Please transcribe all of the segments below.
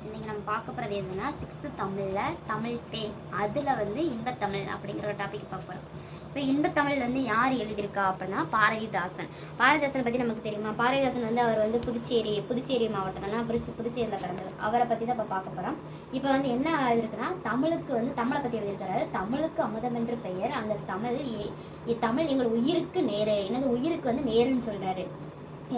Friends, இன்றைக்கி நம்ம பார்க்க போகிறது எதுனா 6th தமிழில் தமிழ் தேன், அதில் வந்து இன்பத்தமிழ் அப்படிங்கிற ஒரு டாபிக் பார்க்க போகிறோம். இப்போ இன்பத்தமிழ் வந்து யார் எழுதியிருக்கா அப்படின்னா பாரதிதாசன். பாரதிதாசனை பற்றி நமக்கு தெரியுமா? பாரதிதாசன் வந்து அவர் வந்து புதுச்சேரி மாவட்டம்னா புதுச்சேரியில் பிறந்தவர். அவரை பற்றி தான் இப்போ பார்க்க போகிறோம். இப்போ வந்து என்ன இருக்குன்னா, தமிழுக்கு வந்து தமிழை பற்றி எழுதியிருக்கிறாரு. தமிழுக்கு அமுதம் என்று பெயர். அந்த தமிழ் எங்கள் உயிருக்கு நேரு, என்னது உயிருக்கு வந்து நேருன்னு சொல்கிறாரு.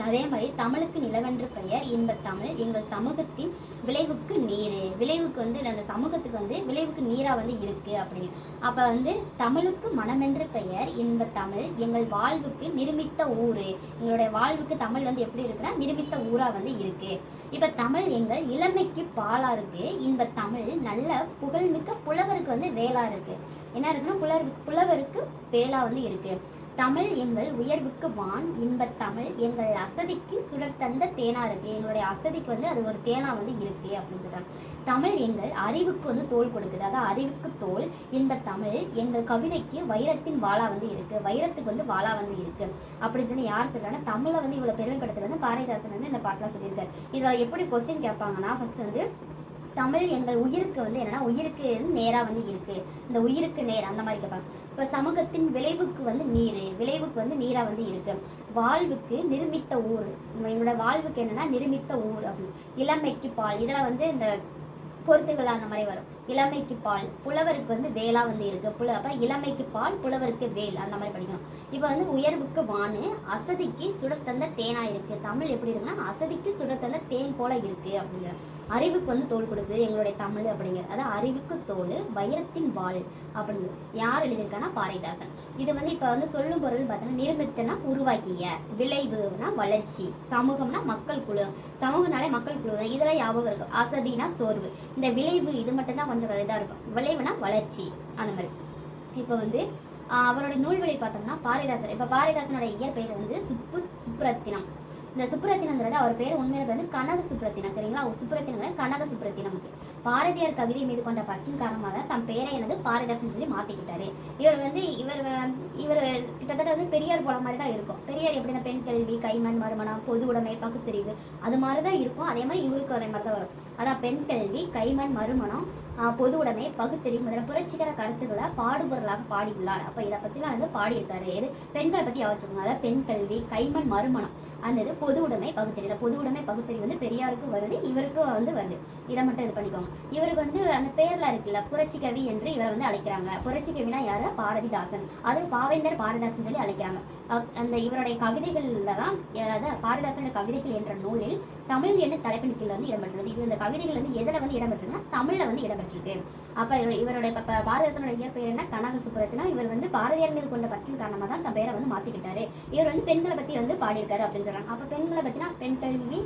அதே மாதிரி தமிழுக்கு நிலவென்று பெயர் இன்பத்தமிழ், எங்கள் சமூகத்தின் விளைவுக்கு நீர். விளைவுக்கு வந்து அந்த சமூகத்துக்கு வந்து விளைவுக்கு நீராக வந்து இருக்குது அப்படின்னு. அப்போ வந்து தமிழுக்கு மனமென்று பெயர் இன்பத்தமிழ், எங்கள் வாழ்வுக்கு நிருமித்த ஊர். எங்களுடைய வாழ்வுக்கு தமிழ் வந்து எப்படி இருக்குன்னா நிருமித்த ஊராக வந்து இருக்குது. இப்போ தமிழ் எங்கள் இளமைக்கு பாலாக இருக்குது. இன்பத்தமிழ் நல்ல புகழ்மிக்க புலவருக்கு வந்து வேளாக இருக்குது. என்ன இருக்குன்னா புலவருக்கு வேளா வந்து இருக்குது. தமிழ் எங்கள் உயர்வுக்கு வான், இன்பத்தமிழ் எங்கள் அசதிக்கு சுடர் தந்த தேனா இருக்குது. எங்களுடைய அசதிக்கு வந்து அது ஒரு தேனா வந்து இருக்குது அப்படின்னு சொல்கிறாங்க. தமிழ் எங்கள் அறிவுக்கு வந்து தோல் கொடுக்குது, அதாவது அறிவுக்கு தோல். இன்பத்தமிழ் எங்கள் கவிதைக்கு வைரத்தின் வாளா வந்து இருக்குது, வைரத்துக்கு வந்து வாளா வந்து இருக்குது அப்படின்னு சொல்லி யார் சொல்கிறாங்கன்னா, தமிழை வந்து இவ்வளோ பெருமைப்படுத்துறது வந்து பாரதிதாசன் வந்து இந்த பாட்டில் சொல்லியிருக்காரு. இதில் எப்படி கொஸ்டின் கேட்பாங்கன்னா, ஃபர்ஸ்ட் வந்து தமிழ் எங்கள் உயிருக்கு வந்து என்னன்னா உயிருக்கு நேராக வந்து இருக்குது, இந்த உயிருக்கு நேர் அந்த மாதிரி கேட்பாங்க. இப்போ சமூகத்தின் விளைவுக்கு வந்து விளைவுக்கு வந்து நீராக வந்து இருக்குது. வாழ்வுக்கு நிருமித்த ஊர், எங்களோட வாழ்வுக்கு என்னன்னா நிருமித்த ஊர் அப்படின்னு. இளமைக்கு பால், இதெல்லாம் வந்து இந்த பொறுத்துகள் அந்த மாதிரி வரும். இளமைக்கு பால், புலவருக்கு வந்து வேளா வந்து இருக்கு. அப்போ இளமைக்கு பால், புலவருக்கு வேல், அந்த மாதிரி படிக்கணும். இப்போ வந்து உயர்வுக்கு வானு, அசதிக்கு சுடர் தந்த தேனா இருக்கு. தமிழ் எப்படி இருக்குன்னா அசதிக்கு சுடர் தந்த தேன் போல இருக்கு அப்படிங்கிற. அறிவுக்கு வந்து தோல் கொடுக்குது எங்களுடைய தமிழ் அப்படிங்கிற. அதாவது அறிவுக்கு தோல், வைரத்தின் வாள் அப்படிங்கிற. யார் எழுதியிருக்கானா பாரதிதாசன். இது வந்து இப்போ வந்து சொல்லும் பொருள் பார்த்தோன்னா, நிருமித்தனா உருவாக்கிய, விளைவுனா வளர்ச்சி, சமூகம்னா மக்கள் குழு, சமூகனாலே மக்கள் குழு தான், இதெல்லாம் ஞாபகம் இருக்கும். அசதினா சோர்வு, இந்த விளைவு இது மட்டும்தான் கொஞ்சம் இதாக இருக்கும். விளைவுனா வளர்ச்சி அந்த மாதிரி. இப்போ வந்து அவருடைய நூல்களை பார்த்தோம்னா பாரதிதாசன். இப்போ பாரதிதாசனுடைய இயற்பெயர் வந்து சுப்புரத்தினம். இந்த சுப்புரத்தினங்கிறது அவர் பேர் உண்மையில வந்து கனக சுப்புரத்தினம், சரிங்களா? சுப்புரத்தினங்கிறது கனக சுப்புரத்தினம். பாரதியார் கவிதை மீது கொண்ட பற்றின் காரணமாக தான் தம் பேரை எனது பாரதிதாசன் சொல்லி மாற்றிக்கிட்டாரு. இவர் கிட்டத்தட்ட வந்து பெரியார் போல மாதிரி தான் இருக்கும். பெரியார் எப்படி இந்த பெண் கல்வி, கைமண் மறுமணம், பொது உடைமை, பகுத்தறிவு அது மாதிரி தான் இருக்கும். அதே மாதிரி இவருக்கு அதே மாதிரி தான் வரும். அதான் பெண் கல்வி, கைமண் மறுமணம், பொது உடைமை, பகுத்தறிவு முதல்ல புரட்சிகர கருத்துக்களை பாடுபொருளாக பாடியுள்ளார். அப்போ இதை பற்றிலாம் வந்து பாடியிருக்காரு. எது பெண்களை பற்றி யோசிச்சுக்கோங்க. அதாவது பெண் கல்வி, கைமண் மறுமணம், அந்த இது பொது உடைமை, பகுத்தறிவு. பொது உடைமை, பகுத்தறிவு வந்து பெரியாருக்கு வருது, இவருக்கும் வந்து வருது. இதை மட்டும் இது பண்ணிக்கோங்க. இவருக்கு வந்து அந்த பேர்ல இருக்குல்ல புரட்சி கவி என்று இவரை வந்து அழைக்கிறாங்க. புரட்சி கவினா யாரு? பாரதிதாசன். அது பாவேந்தர் பாரதிதாசன் சொல்லி அழைக்கிறாங்க. அந்த இவருடைய கவிதைகள்ல தான், அதாவது பாரதிதாசனுடைய கவிதைகள் என்ற நூலில் தமிழ் என்ன தலைப்பின் கீழ் வந்து இடம்பெற்றுள்ளது. இது இந்த கவிதைகள் வந்து எதில் வந்து இடம்பெற்றுன்னா தமிழ்ல வந்து இடம்பெற்றிருக்கு. அப்ப இவருடைய பாரதிதாசனுடைய இயற்பெயர் என்ன? கனக சுப்புரத்தினம். இவர் வந்து பாரதியார் மீது கொண்ட பற்றின் காரணமாக தான் தன் பேரை வந்து மாத்திக்கிட்டாரு. இவர் வந்து பெண்களை பத்தி வந்து பாடியிருக்காரு அப்படின்னு சொல்றாங்க. அப்ப பெண்களை பத்தினா பெண் கல்வி,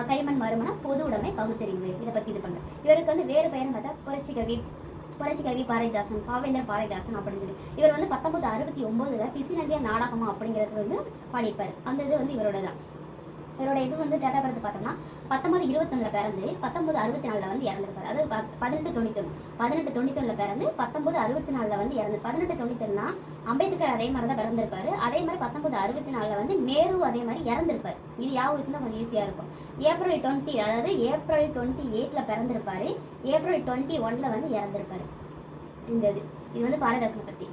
கைமண் மறுமணம், பொது உடைமை, பகுத்தறிவு, இதை பத்தி இது பண்றேன். இவருக்கு வந்து வேறு பெயர்னு பார்த்தா புரட்சி கவி பாரதிதாசன், பாவேந்தர் பாரதிதாசன் அப்படின்னு சொல்லி. இவர் வந்து 1969 பிசிநதியா நாடகமா அப்படிங்கிறது வந்து பாடியிருப்பாரு. அந்த இது வந்து இவரோட தான். இவரோட இது வந்து டேட்டா பர்த் பார்த்தோம்னா 1921 பிறந்து 1964 வந்து இறந்துருப்பாரு. அதாவது 1891 பிறந்து 1964 வந்து இறந்து. 1891 அம்பேத்கர் அதே மாதிரி தான் பிறந்திருப்பாரு. அதே மாதிரி 1964 வந்து நேரு அதே மாதிரி இறந்திருப்பாரு. இது யாவும் விஷயம் தான் கொஞ்சம் ஈஸியாக இருக்கும். ஏப்ரல் 28 பிறந்திருப்பாரு. ஏப்ரல் 21 வந்து இறந்திருப்பாரு. இந்த இது வந்து பாரதிதாசனை பற்றி.